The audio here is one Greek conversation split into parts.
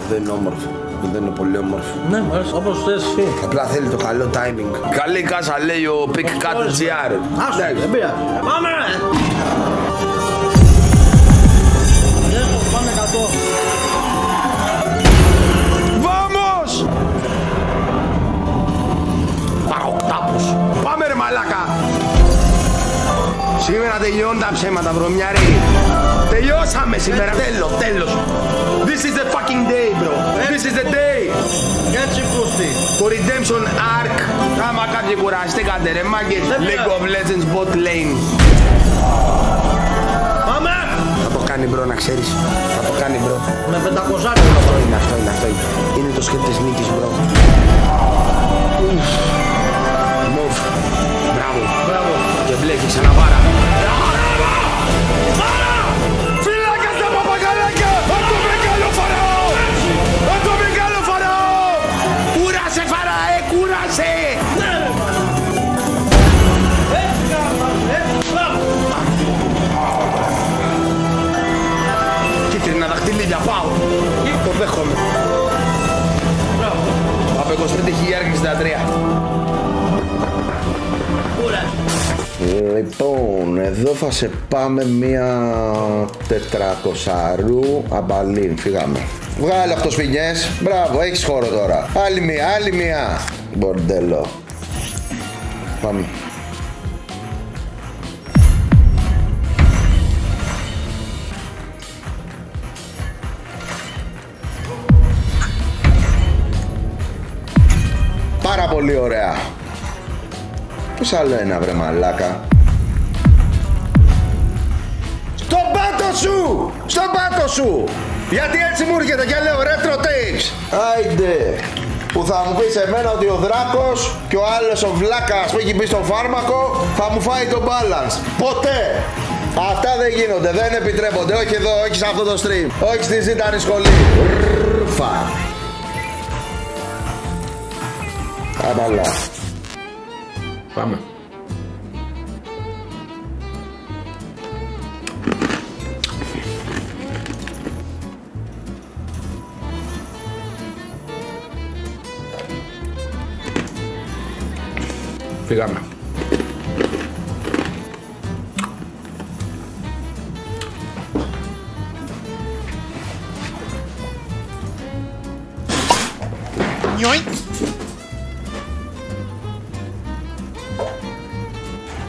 δεν είναι όμορφο. Δεν είναι πολύ όμορφο. Ναι, μου αρέσει όπως θες εσύ. Απλά θέλει το καλό timing. Καλή κάσα λέει ο pick.gr. Άσου, δεν πειράζει. Πάμε! Πάμε 100. Vamos! Παροκτάπους. Πάμε ρε μαλάκα. Σήμερα τελειώνουν τα ψέματα, βρωμιάρι. Τελειώσαμε σήμερα. Τέλος. This is the fucking day, bro. This is the day. Έτσι πούστη. Το redemption arc. Άμα κάποιοι κουραστήκατε ρε μάγκες. League of Legends bot lane. Πάμε! Θα το κάνει bro, να ξέρεις. Θα το κάνει bro. Με 500. Αυτό είναι. Είναι το σκέτ της νίκης bro. Move. Μπράβο. Και μπλέκει σαν αβάρα. Φυλάκα στα παπαγαλάκια! Από το μεγάλο φαραώ! Κούρασε φαραέ, κούρασε! Κίτρινα δαχτυλίδια, πάω! Το δέχομαι. Από 25.063. Λοιπόν, εδώ θα σε πάμε μία 400 αμπαλίν, φύγαμε. Βγάλε αυτοσφυγιές, μπράβο, έχεις χώρο τώρα. Άλλη μία. Μπορντέλο. Πάμε. Πάρα πολύ ωραία. Πώς άλλο ένα βρε μαλάκα. Στον πάτο σου! Γιατί έτσι μου έρχεται και λέω retro tapes. Άιντε. Που θα μου πεις εμένα ότι ο δράκος και ο άλλος ο βλάκας που έχει μπει στο φάρμακο θα μου φάει το balance. Ποτέ. Αυτά δεν γίνονται, δεν επιτρέπονται. Όχι εδώ, όχι σε αυτό το stream. Όχι στη ζήτανη σχολή. Ρφα. Απαλά. Πάμε. Φύγαμε.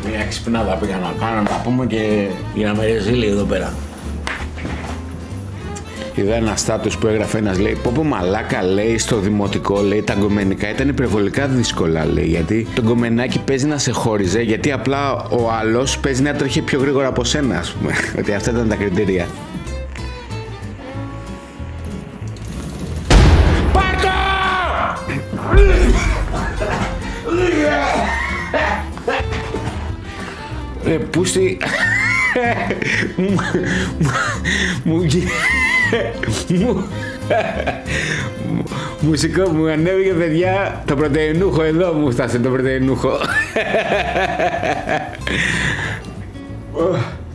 Μια ξυπνάδα πήγα να κάνω να πούμε και για να με ρεζίλει εδώ πέρα. Είδα ένα στάτους που έγραφε ένας, λέει, πω μαλάκα, λέει, στο δημοτικό, λέει, τα γκομενικά ήταν υπερβολικά δύσκολα, λέει, γιατί το γκομενάκι παίζει να σε χώριζε, γιατί απλά ο άλλος παίζει να τρέχει πιο γρήγορα από σένα, ας πούμε, ότι αυτά ήταν τα κριτήρια. Πάρτο! Πούστη... Μουσικό μου ανέβηκε, παιδιά, το πρωτεϊνούχο, εδώ μου φτάσε το πρωτεϊνούχο.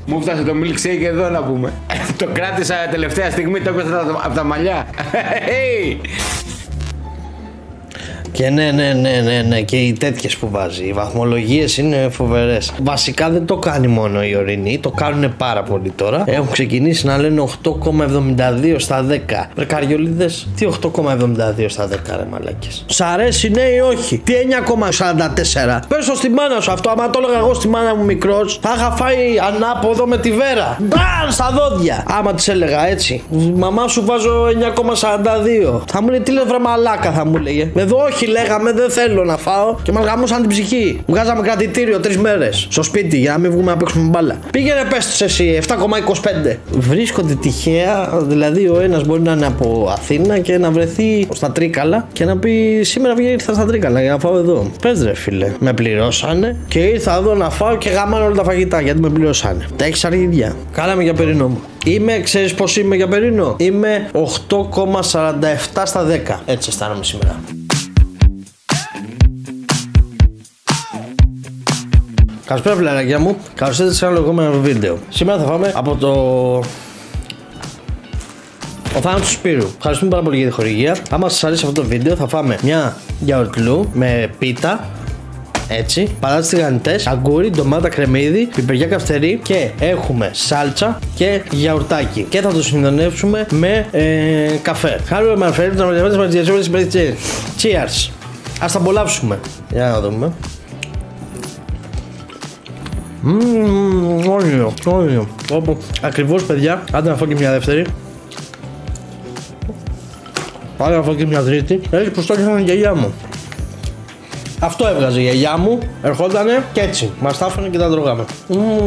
Μου φτάσε το milkshake εδώ να πούμε. Το κράτησα τελευταία στιγμή, το έκοψα από τα μαλλιά. Και ναι, και οι τέτοιες που βάζει, οι βαθμολογίες είναι φοβερές. Βασικά δεν το κάνει μόνο η ορεινή, το κάνουν πάρα πολύ τώρα. Έχουν ξεκινήσει να λένε 8,72 στα 10. Ρε καριολίδες, τι 8,72 στα 10 ρε μαλάκες. Σ' αρέσει ναι ή όχι? Τι 9,44? Πες το στη μάνα σου αυτό, άμα το έλεγα εγώ στη μάνα μου μικρός, θα είχα φάει ανάποδο με τη βέρα. Μπαν στα δόντια. Άμα της έλεγα έτσι, μαμά σου βάζω 9,42. Θα μου λέει τι λες βρε μαλάκα, θα μου λέγε. Εδώ όχι λέγαμε, δεν θέλω να φάω και μας γαμούσαν την ψυχή. Βγάζαμε κρατητήριο 3 μέρες στο σπίτι για να μην βγούμε να παίξουμε μπάλα. Πήγαινε πες τους εσύ 7,25. Βρίσκονται τυχαία, δηλαδή ο ένας μπορεί να είναι από Αθήνα και να βρεθεί στα Τρίκαλα και να πει σήμερα ήρθα στα Τρίκαλα για να φάω εδώ. Πες ρε φίλε, με πληρώσανε και ήρθα εδώ να φάω και γαμάνε όλα τα φαγητά γιατί με πληρώσανε. Τα έχεις αργιδιά. Κάλαμε για περινό μου. Είμαι, ξέρεις πως είμαι για περινό? Είμαι 8,47 στα 10. Έτσι αισθάνομαι σήμερα. Καλησπέρα φιλαράκια μου, καλώς ήρθατε σε ένα λεγόμενο βίντεο. Σήμερα θα φάμε από το Ο Θάνατος του Σπύρου. Ευχαριστούμε πάρα πολύ για τη χορηγία. Άμα σας αρέσει αυτό το βίντεο, θα φάμε μια γιαουρτλού με πίτα. Έτσι, πατάτες τηγανιτές, αγκούρι, ντομάτα, κρεμμύδι, πιπεριά καυτερή και έχουμε σάλτσα και γιαουρτάκι. Και θα το συνδονεύσουμε με καφέ. Χάρη με αναφέρει να με Cheers! Ας τα απολαύσουμε. Για να δούμε. Όνειρο. Ακριβώς, παιδιά. Άντε να φάω και μια δεύτερη. Άντε να φάω και μια τρίτη. Έτσι πως το έκανα η γιαγιά μου. Αυτό έβγαζε η γιαγιά μου. Ερχότανε και έτσι. Μας τα έφερε και τα τρώγαμε.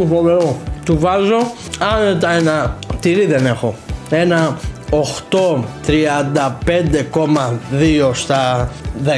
Φοβερό. Του βάζω άνετα ένα. Τυρί δεν έχω. Ένα 8,35,2 στα 10.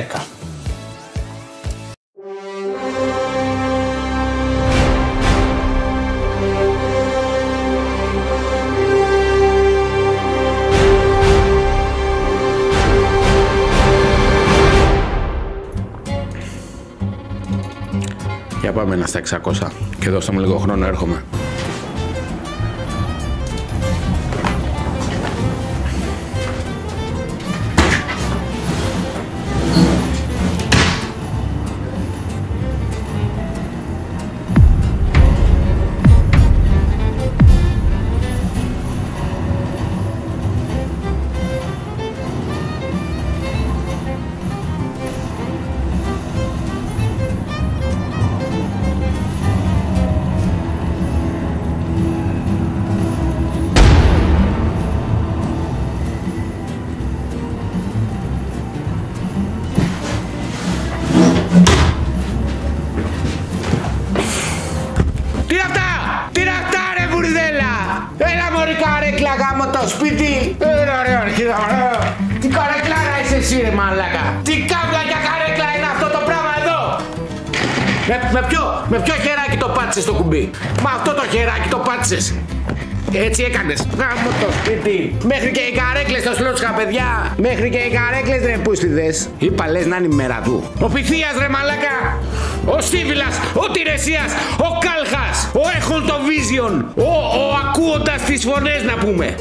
Για πάμε ένα στα 600 και δώστε μου λίγο χρόνο, έρχομαι. Καρέκλα γάμο το σπίτι. Ωραία, αρχίδα. Τι καρέκλαρα είσαι εσύ ρε μαλάκα. Τι κάβλα για καρέκλα είναι αυτό το πράγμα εδώ. Με ποιο χεράκι το πάτησες το κουμπί. Με αυτό το χεράκι το πάτησες. Έτσι έκανες. Γάμο το σπίτι. Μέχρι και οι καρέκλες το σλότσχα παιδιά. Μέχρι και οι καρέκλες ρε πούστιδες. Είπα λες να είναι η μέρα του. Ο Πυθίας ρε μαλάκα. Ο Στίβιλας, ο Τηρεσίας, ο Κάλχας, ο Έχον το Vision, ο ακούοντας τις φωνές να πούμε.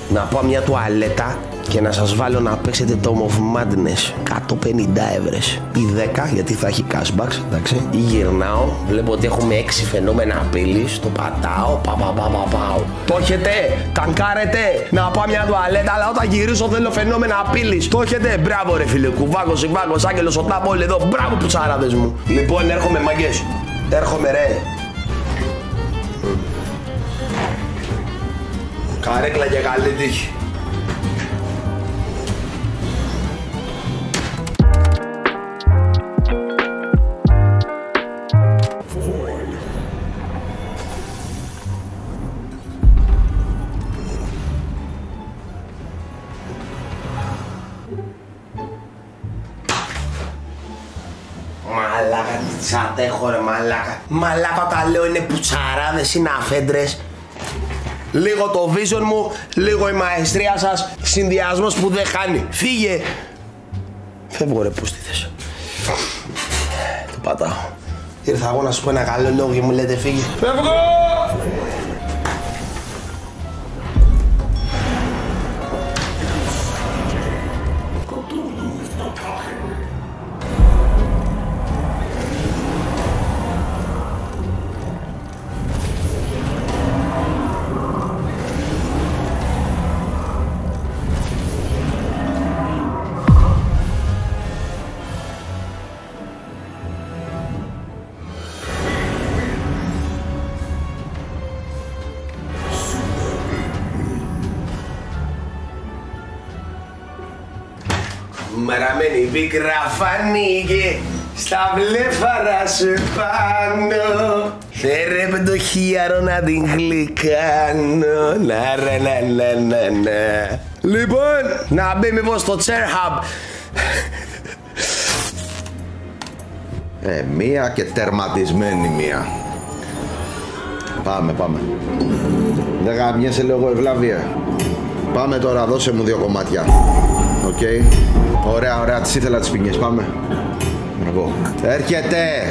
Να πάω μια τουαλέτα και να σας βάλω να παίξετε το of Madness 150 εύρες ή 10 γιατί θα έχει cashbacks, εντάξει. Ή γυρνάω, βλέπω ότι έχουμε 6 φαινόμενα απειλής, το πατάω, πάω. Το έχετε, τανκάρετε, να πάω μια τουαλέτα, αλλά όταν γυρίσω θέλω φαινόμενα απειλής. Το έχετε, μπράβο ρε φίλε, Κουβάκος, Ιβάκος, Άγγελος, ο Τάπο, όλοι εδώ, μπράβο πουτσάραδες μου. Λοιπόν, έρχομαι μάγκες, έρχομαι ρε. Καρέκλα και καλή τύχη. Μαλάκα, τι τις αντέχω ρε μαλάκα. Μαλάκα όταν λέω είναι πουτσαράδες, είναι αφέντρες. Λίγο το vision μου, λίγο η μαεστρία σας. Συνδυασμός που δεν χάνει. Φύγε. Φεύγω ρε πούστιδες. Το πατάω. Ήρθα εγώ να σου πω ένα καλό λόγο και μου λέτε φύγε. Φεύγω. Μαραμένη πίκρα φανήκε στα βλέφαρα σου πάνω. Θέρεπε το χιάρο να την γλυκάνω. Να. Λοιπόν, να μπει μήπως στο chair hub. Μία και τερματισμένη μία. Πάμε. Δεν γαμιέσαι λίγο ευλάβεια. Πάμε τώρα, δώσε μου 2 κομμάτια. Οκ. Ωραία, τις ήθελα τις πινιές, πάμε. Μπράβο. Έρχεται.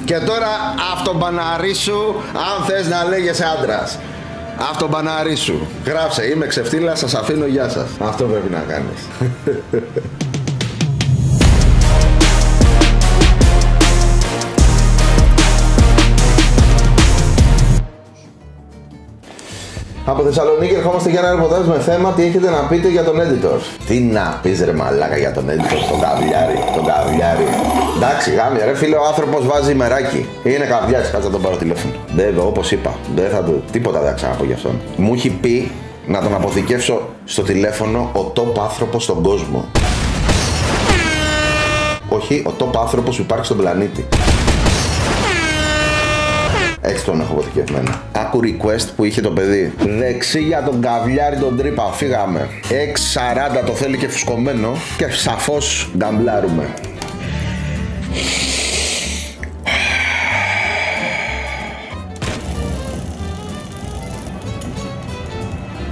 Και τώρα αυτομπαναρίσου αν θες να λέγεσαι άντρας. Αυτομπαναρίσου. Γράψε, είμαι ξεφτύλα, σας αφήνω, γεια σας. Αυτό πρέπει να κάνεις. Από Θεσσαλονίκη ερχόμαστε για ένα ρεπορτάζ με θέμα τι έχετε να πείτε για τον editor. Τι να πεις ρε μαλάκα για τον editor, τον καβλιάρη. Εντάξει γάμια ρε φίλε, ο άνθρωπος βάζει ημεράκι. Είναι καβλιάρης, κάτσε να τον πάρω τηλέφωνο. Όπως είπα, τίποτα δεν θα ξαναπώ γι' αυτόν. Μου έχει πει να τον αποθηκεύσω στο τηλέφωνο ο top άνθρωπος στον κόσμο. Όχι, ο top άνθρωπος που υπάρχει στον πλανήτη. Έτσι τον έχω αποθηκευμένο. Άκου request που είχε το παιδί. Δεξί για τον καβλιάρη τον τρύπα. Φύγαμε. 6.40 το θέλει και φουσκωμένο. Και σαφώς γκαμπλάρουμε.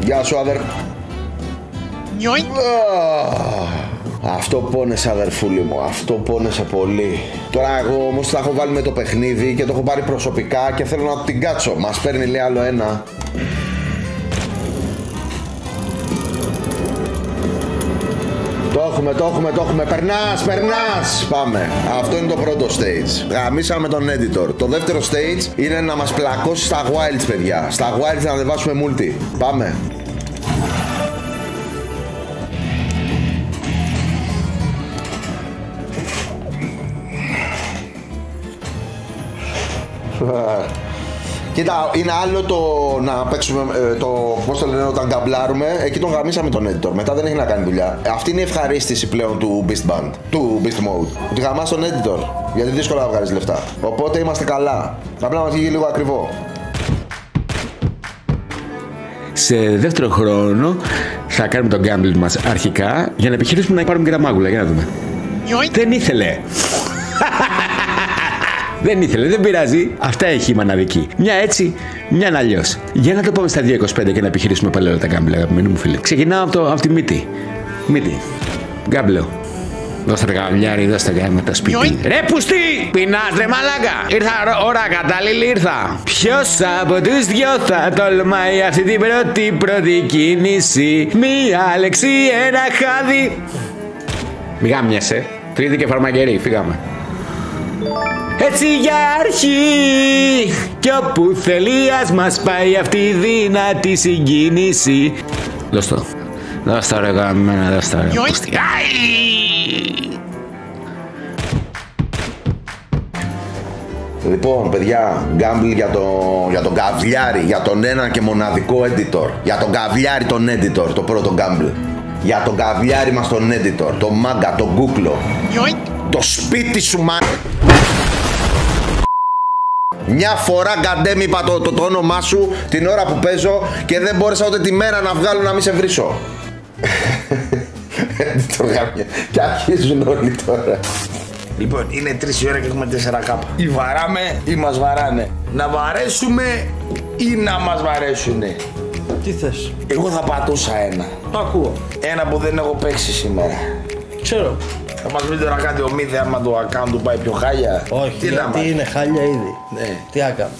Γεια σου αδερ... Αυτό πόνεσε αδερφούλη μου, αυτό πόνεσε πολύ. Τώρα εγώ όμως τα έχω βάλει με το παιχνίδι και το έχω πάρει προσωπικά και θέλω να την κάτσω. Μας παίρνει λέει άλλο ένα. Το έχουμε, περνάς. Πάμε. Αυτό είναι το πρώτο stage. Γαμίσαμε τον editor. Το δεύτερο stage είναι να μας πλακώσει στα wilds παιδιά. Στα wilds να ανεβάσουμε multi. Πάμε. Κοίτα, είναι άλλο το να παίξουμε πώς το λένε όταν γκαμπλάρουμε. Εκεί τον γαμίσαμε τον editor. Μετά δεν έχει να κάνει δουλειά. Αυτή είναι η ευχαρίστηση πλέον του Beast Band, του Beast Mode. Ότι γαμάς τον editor. Γιατί δύσκολα να βγάλεις λεφτά. Οπότε είμαστε καλά. Απλά μας βγει λίγο ακριβό. Σε δεύτερο χρόνο θα κάνουμε τον gambling μας αρχικά για να επιχειρήσουμε να πάρουμε και τα μάγουλα. Για να δούμε. Δεν ήθελε. Δεν ήθελε, δεν πειράζει. Αυτά έχει η μαναδική. Μια έτσι, μια αλλιώς. Για να το πάμε στα 2.25 και να επιχειρήσουμε πάλι όλα τα γκάμπλα, αγαπημένοι μου φίλοι. Ξεκινάω από τη μύτη. Μύτη. Γκάμπλο. Δώστε καβλιάρι, δώστε γάμο το σπίτι. Ρε πουστή! Πεινάς ρε μαλάκα! Ήρθα ώρα κατάλληλη ήρθα. Ποιος από τους δυο θα τολμάει αυτή την πρώτη κίνηση? Μία λέξη, ένα χάδι. Μη γάμιασαι. Τρίτη και φαρμακερή, φύγαμε. Έτσι για αρχή, κι όπου θέλει ας μας πάει αυτή η δυνατή συγκίνηση. Δώσ' το. Δώσ' το ρε γαμμένα, δώσ' το ρε πούστη. Λοιπόν παιδιά, γκάμπλ για τον καβλιάρη, για τον ένα και μοναδικό editor. Για τον καβλιάρη τον editor, το πρώτο γκάμπλ. Για τον καβλιάρη μας τον editor, το μάγκα, τον κούκλο. Το σπίτι σου μα... Μια φορά γκαντέμ είπα το όνομά σου την ώρα που παίζω και δεν μπόρεσα ούτε τη μέρα να βγάλω να μην σε βρίσω. Και αρχίζουν όλοι τώρα. Λοιπόν, είναι 3 η ώρα και έχουμε 4 κάπα. Ή βαράμε ή μας βαράνε. Να βαρέσουμε ή να μας βαρέσουνε. Τι θες? Εγώ θα πατούσα ένα. Το ακούω. Ένα που δεν έχω παίξει σήμερα. Ξέρω. Θα μας πείτε να κάνετε ομίδια άμα το account του πάει πιο χάλια. Όχι, τι γιατί είναι χάλια ήδη. Ναι. Τι άκα.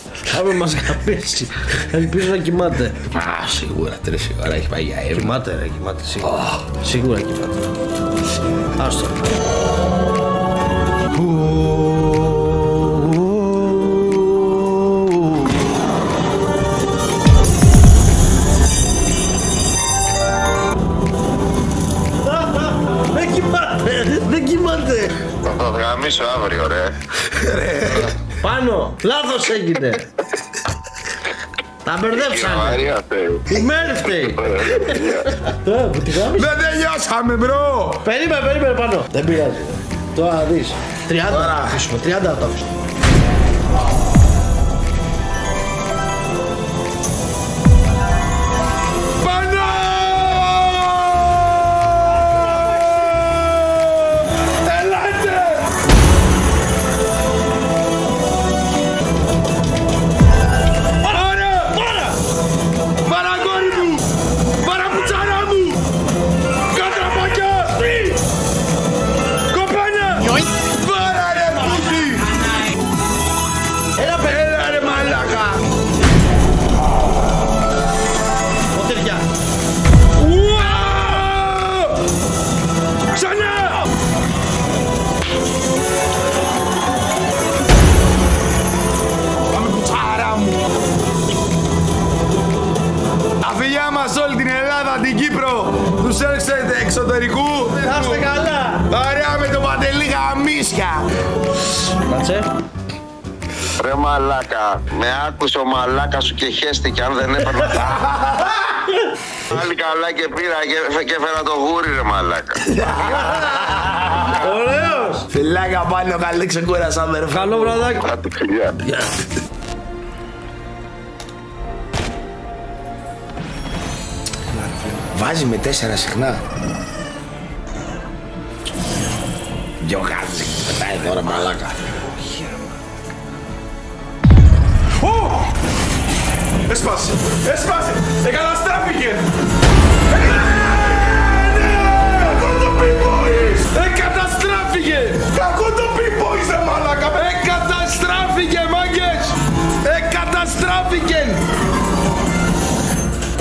Άμα μας καπέσει. Ελπίζω να κοιμάται. Α, σίγουρα 3 η ώρα έχει πάει για έβδομο. Κοιμάται ρε, κοιμάται σίγουρα. Σίγουρα κοιμάται. Άστο. Δεν κοιμάται. Θα το γαμίσω αύριο ρε. Πάνω, λάθος έγινε. Τα μπερδέψανε. Η μέρη φταίει. Δεν τελειώσαμε μπρο. Περίμενε πάνω. Δεν πειράζει. Τώρα δεις. 30 θα αφήσουμε, 30 θα το αφήσουμε. Ξανά! Πάμε κουτσάρα μου. Τα φιλιά μας όλη την Ελλάδα, την Κύπρο. Τους έρξετε εξωτερικού. Να είστε καλά. Ωραία με το Παντελή γαμίσια. Κάτσε. Ρε μαλάκα, με άκουσε ο μαλάκα σου και χέστηκε αν δεν έπαιρνα. Πάλι καλά και πήρα και έφερα το γούρι ρε μαλάκα. Ωραίος. Φιλάκια πάνω, καλή ξεκούρασα αδερφέ. Καλό βραδάκι. Πάτε φιλιά. Βάζει με 4 συχνά. Γιωγάζει, πετάει τώρα μαλάκα. Έσπασε, έσπασε, εγκαταστράφηκε. Κακό το πιμποίς, εγκαταστράφηκε. Κακό το πιμποίς ρε μαλάκα, εγκαταστράφηκε μάγκες. Εγκαταστράφηκε.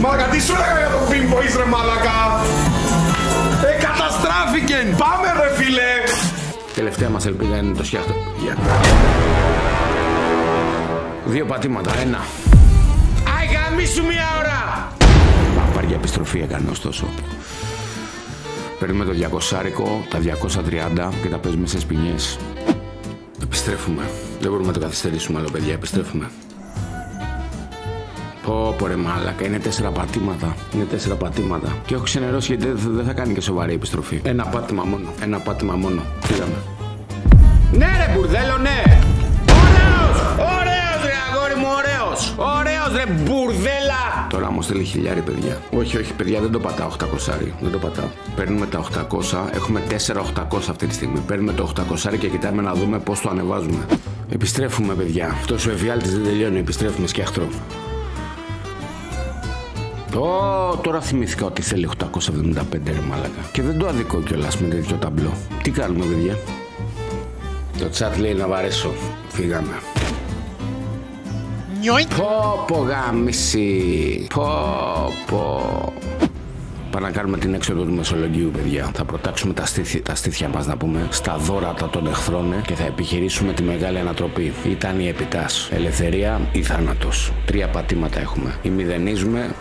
Μαλάκα, τι σου λέγα για το πιμποίς ρε μαλάκα. Εγκαταστράφηκε. Πάμε ρε φίλε. Τελευταία μας ελπίδα είναι το σκιάχτο. Δύο πατήματα, ένα. Άι γαμίσου μία ώρα! Παπάρια επιστροφή έκανε ωστόσο. Παίρνουμε το 200άρικο, τα 230 και τα παίζουμε σε σπινιές. Επιστρέφουμε. Δεν μπορούμε να το καθυστερήσουμε άλλο παιδιά, επιστρέφουμε. Πω ρε μάλακα, είναι 4 πατήματα. Είναι 4 πατήματα. Και έχω ξενερώσει γιατί δεν θα κάνει και σοβαρή επιστροφή. Ένα πάτημα μόνο. Ένα πάτημα μόνο. Φύγαμε. Ναι ρε μπουρδέλο, ναι! Ωραίος! Ωραίος ρε αγόρι μου, ωραίος! Ωραίος ρε μπουρδέλα! Τώρα μου στέλνει χιλιάρι παιδιά. Όχι, όχι παιδιά, δεν το πατάω 800. Δεν το πατάω. Παίρνουμε τα 800, έχουμε 4-800 αυτή τη στιγμή. Παίρνουμε το 800 και κοιτάμε να δούμε πώς το ανεβάζουμε. Επιστρέφουμε παιδιά. Αυτός ο εφιάλτης δεν τελειώνει. Επιστρέφουμε σκιάχτρο. Τώρα θυμήθηκα ότι θέλει 875 ρε μάλακα. Και δεν το αδικό κιόλας με τέτοιο ταμπλό. Τι κάνουμε παιδιά? Το chat λέει να βαρέσω. Φύγαμε. Πω γάμιση. Πω. Πάμε να κάνουμε την έξοδο του Μεσολογγίου παιδιά. Θα προτάξουμε τα στήθια μας να πούμε στα δώρατα των εχθρών και θα επιχειρήσουμε τη μεγάλη ανατροπή. Ήταν η επιτάς. Ελευθερία ή θάνατος. 3 πατήματα έχουμε. Ημιδενίζουμε.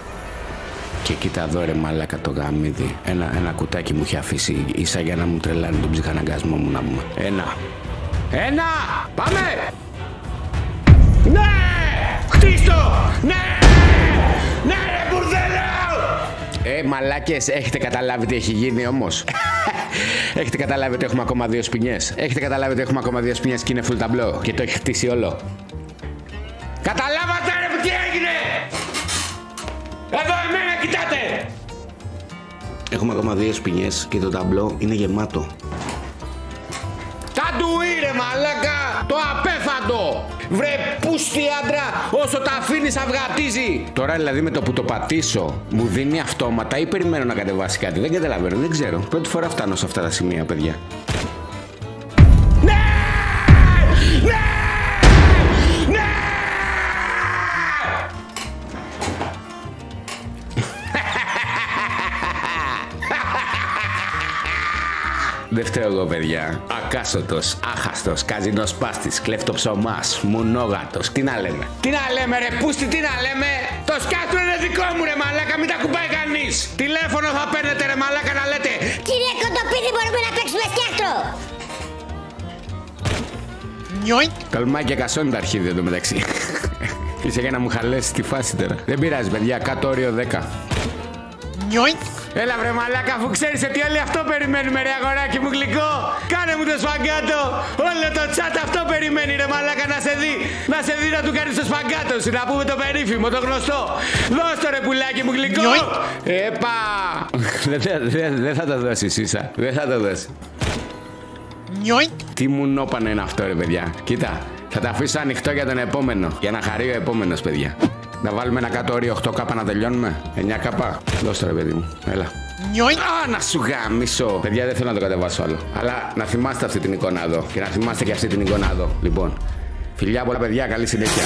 Και κοίτα εδώ ρε μαλάκα το γαμίδι. Ένα κουτάκι μου είχε αφήσει ίσα για να μου τρελάνει τον ψυχαναγκασμό μου να πούμε. Ένα! Πάμε! Ναι! Χτίστο! Ναι! Ναι ρε μπουρδέλο! Μαλάκες, έχετε καταλάβει τι έχει γίνει όμως? Έχετε καταλάβει ότι έχουμε ακόμα 2 σπινιές? Έχετε καταλάβει ότι έχουμε ακόμα 2 σπινιές και είναι full ταμπλό και το έχει χτίσει όλο? Καταλάβατε ρε που τι έγινε! Εδώ εμένα κοιτάτε! Έχουμε ακόμα 2 σπινιές και το ταμπλό είναι γεμάτο. Ταντουί ρε μαλάκα! Το απέφαντο! Βρε πούστη άντρα, όσο τα αφήνεις αυγατίζει! Τώρα δηλαδή με το που το πατήσω μου δίνει αυτόματα ή περιμένω να κατεβάσει κάτι? Δεν καταλαβαίνω, δεν ξέρω. Πρώτη φορά φτάνω σε αυτά τα σημεία παιδιά. Ναι! Ναι! Ναι! Δεν φταίω εγώ παιδιά. Ακάσωτος, άχαστος, καζινός πάστης, κλεφτοψωμάς, μουνόγατος. Τι να λέμε? Τι να λέμε ρε πούστη, τι να λέμε? Το σκάτου είναι δικό μου ρε μαλάκα, μην τα κουμπάει κανείς. Τηλέφωνο θα παίρνετε ρε μαλάκα να λέτε Κύριε Κοντοπίδη, μπορούμε να παίξουμε σκιάχτρο. Τολμάει και κασώνει τα αρχίδια εδώ μεταξύ. Είσαι για να μου χαλέσει τη φάση τώρα. Δεν πειράζει παιδιά, κάτω όριο 10. Έλα βρε μαλάκα, αφού ξέρεις ότι όλοι αυτό περιμένουμε ρε αγοράκι μου γλυκό. Κάνε μου το σφαγκάτο. Όλο το chat αυτό περιμένει ρε μαλάκα να σε δει. Να σε δει να του κάνεις το σφαγκάτο σου. Να πούμε το περίφημο, το γνωστό. Δώσ' το ρε πουλάκι μου γλυκό. Επα. Δεν θα το δώσεις ίσα. Δεν θα το δώσει. Τι μου νόπανε είναι αυτό ρε παιδιά. Κοίτα, θα τα αφήσω ανοιχτό για τον επόμενο. Για να χαρεί ο επόμενος παιδιά. Να βάλουμε ένα κάτω όριο 8K να τελειώνουμε. 9K. Δώστε ρε παιδί μου. Έλα. Α, να σου γαμίσω. Παιδιά δεν θέλω να το κατεβάσω άλλο. Αλλά να θυμάστε αυτή την εικόνα εδώ. Και να θυμάστε και αυτή την εικόνα εδώ. Λοιπόν. Φιλιά πολλά παιδιά. Καλή συνέχεια.